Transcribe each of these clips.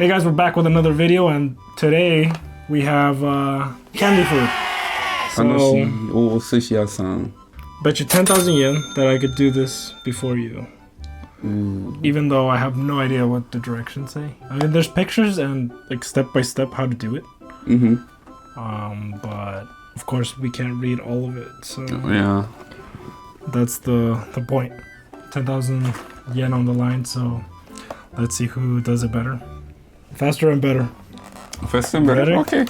Hey guys, we're back with another video, and today we have candy food. So, Sushi-san. bet you 10,000 yen that I could do this before you. Even though I have no idea what the directions say. I mean, there's pictures and like step by step how to do it. But of course we can't read all of it. So Yeah. that's the point. 10,000 yen on the line. So let's see who does it better. Faster and better. Faster and better. Ready? Okay.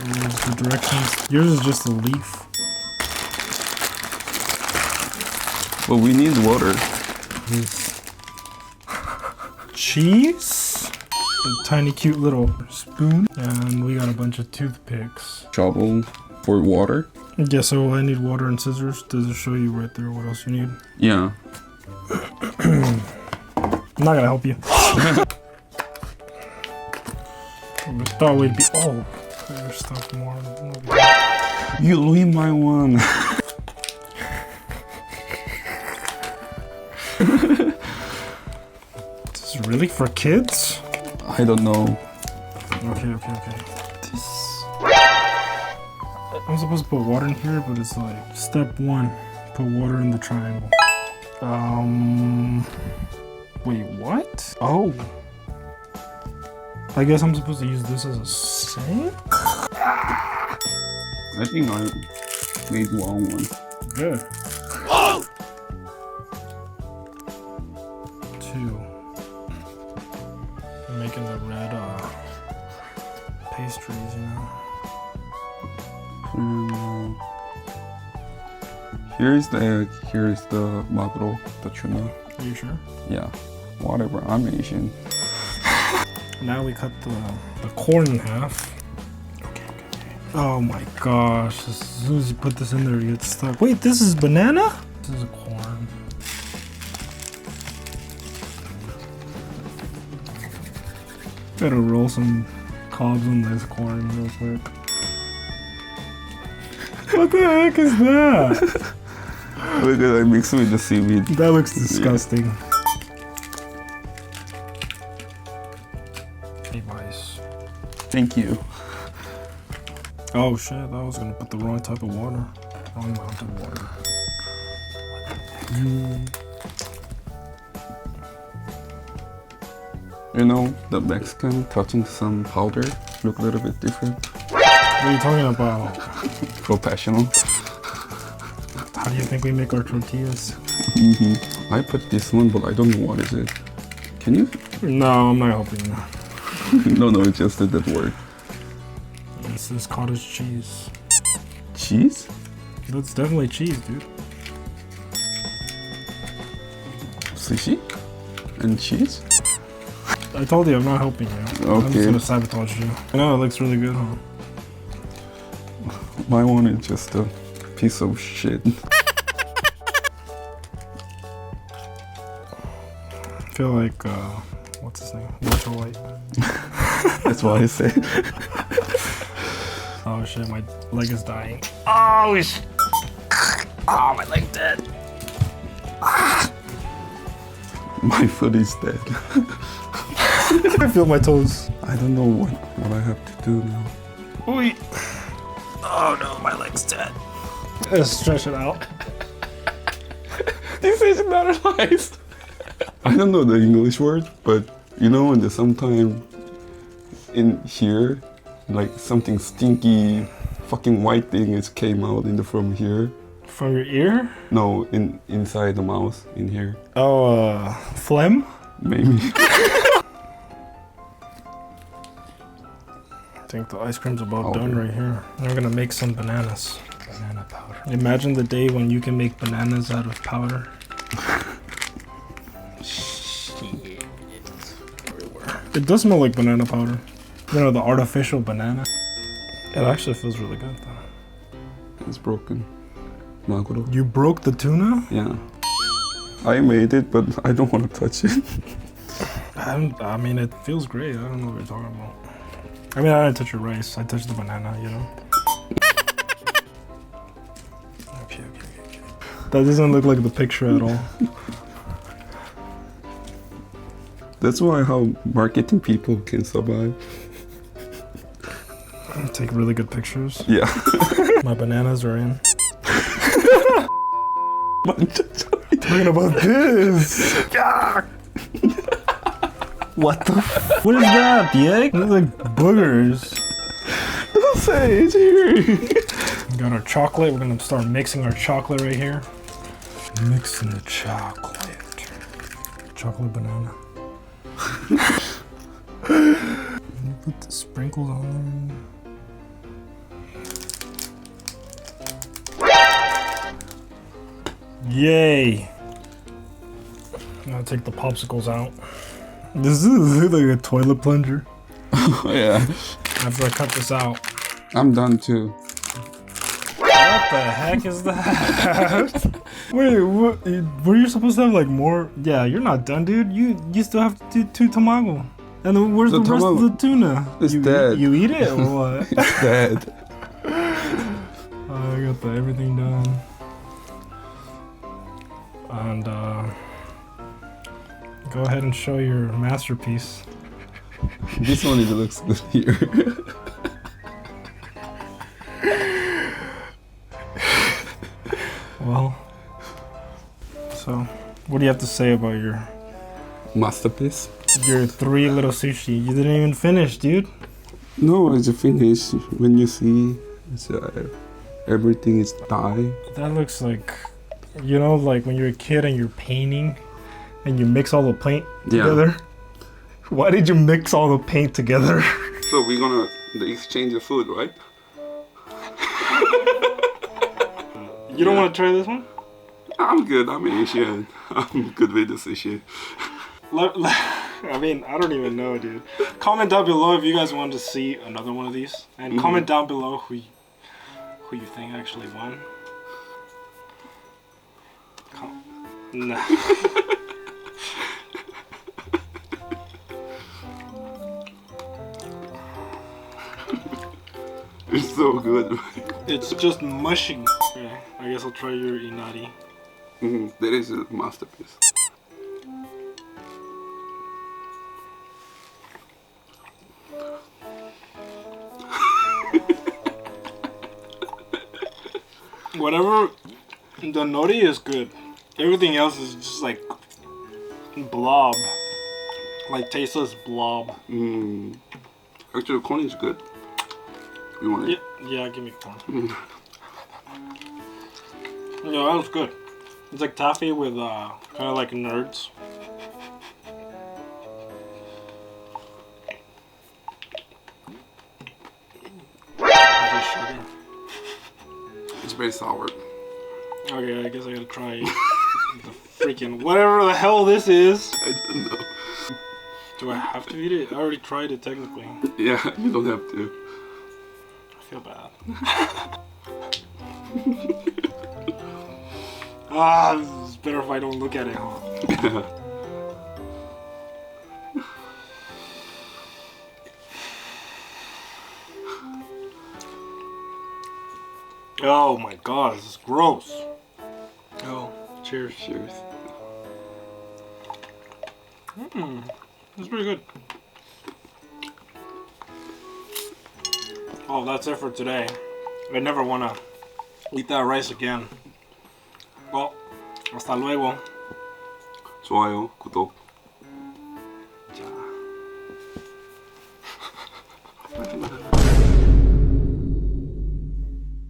Here's the directions. Yours is just a leaf. But we need water. Cheese. A tiny cute little spoon. And we got a bunch of toothpicks. Shovel for water. Yeah, so I need water and scissors. Does it show you right there what else you need? Yeah. I'm not gonna help you. I thought we'd be. Oh, put your stuff more. You leave my one. This is really for kids? I don't know. Okay. This. I'm supposed to put water in here, but it's like step 1, put water in the triangle. Wait, what? Oh. I guess I'm supposed to use this as a sink? I think I made the wrong one. Good. 2. I'm making the red pastries, you know. Here's the egg. Here's the maguro, the tuna. Are you sure? Yeah. Whatever. I'm Asian. Now we cut the corn in half. Okay. Oh my gosh. As soon as you put this in there, you get stuck. Wait, this is banana? This is a corn. Gotta roll some cobs on this corn real quick. What the heck is that? Look at that mix with the seaweed. That looks disgusting. Yeah. Ice. Thank you. Oh shit, I was gonna put the wrong type of water. Wrong amount of water. You know, the Mexican touching some powder look a little bit different. What are you talking about? Professional. How do you think we make our tortillas? I put this one, but I don't know what is it. Can you? No, I'm not helping you. No, it just didn't work. This is cottage cheese. Cheese? That's definitely cheese, dude. Sushi? And cheese? I told you I'm not helping you. Okay. I'm just gonna sabotage you. I know, it looks really good, huh? My one is just a piece of shit. I feel like, what's his name? Walter White. That's why I say. Oh shit, my leg is dying. Oh shit. Oh, my leg's dead. My foot is dead. I feel my toes. I don't know what I have to do now. Wait. Oh no, my leg's dead. Let's stretch it out. This is not nice. I don't know the English word, but you know when there's sometime in here, like something stinky, fucking white thing came out from here. From your ear? No, inside the mouth, in here. Oh, phlegm? Maybe. I think the ice cream's about done right here. I'm gonna make some bananas. Banana powder. Imagine the day when you can make bananas out of powder. Shit. Everywhere. It does smell like banana powder. You know, the artificial banana. It actually feels really good though. It's broken. Maguro. You broke the tuna? Yeah. I made it, but I don't want to touch it. I mean, it feels great. I don't know what you're talking about. I mean, I didn't touch your rice. I touched the banana, you know? Okay. That doesn't look like the picture at all. That's why how marketing people can survive. Take really good pictures. Yeah. My bananas are in. Talking about this. What the? What is that? The egg? It's like boogers. Don't say it's here. We got our chocolate. We're gonna start mixing our chocolate right here. Mixing the chocolate. Chocolate banana. Put the sprinkles on there. Yay! I'm gonna take the popsicles out. This is like a toilet plunger. Yeah. After I cut this out. I'm done too. What the heck is that? Wait, what? Were you supposed to have like more? Yeah, you're not done, dude. You still have to do 2 tamago. And then where's the rest of the tuna? It's dead. You eat it or what? It's dead. I got everything done. And go ahead and show your masterpiece. This one looks good here. Well, so what do you have to say about your Masterpiece? your 3 little sushi? You didn't even finish, dude. No, it's a finish. When you see it's, everything is dye. That looks like, you know, like when you're a kid and you're painting and you mix all the paint together. Why did you mix all the paint together? So we're gonna exchange the food, right? You don't want to try this one? I'm good. I'm Asian. I'm good with the sushi. I mean, I don't even know, dude. Comment down below if you guys want to see another one of these, and comment down below who you think actually won. Nah. It's so good. It's just mushy. Okay, I guess I'll try your inari. That is a masterpiece. Whatever, the nori is good. Everything else is just like blob, like tasteless blob. Actually, corn is good. You want it? Yeah, give me corn. Yeah, that was good. It's like taffy with kind of like nerds. Just sugar. It's very sour. Okay, I guess I gotta try the freaking whatever the hell this is. I don't know. Do I have to eat it? I already tried it technically. Yeah, you don't have to. I feel bad. This is better if I don't look at it, huh? Oh my god, this is gross. Oh, cheers. Cheers. That's pretty good. Oh, that's it for today. I never want to eat that rice again. Well, hasta luego. 좋아요, 구독. 자.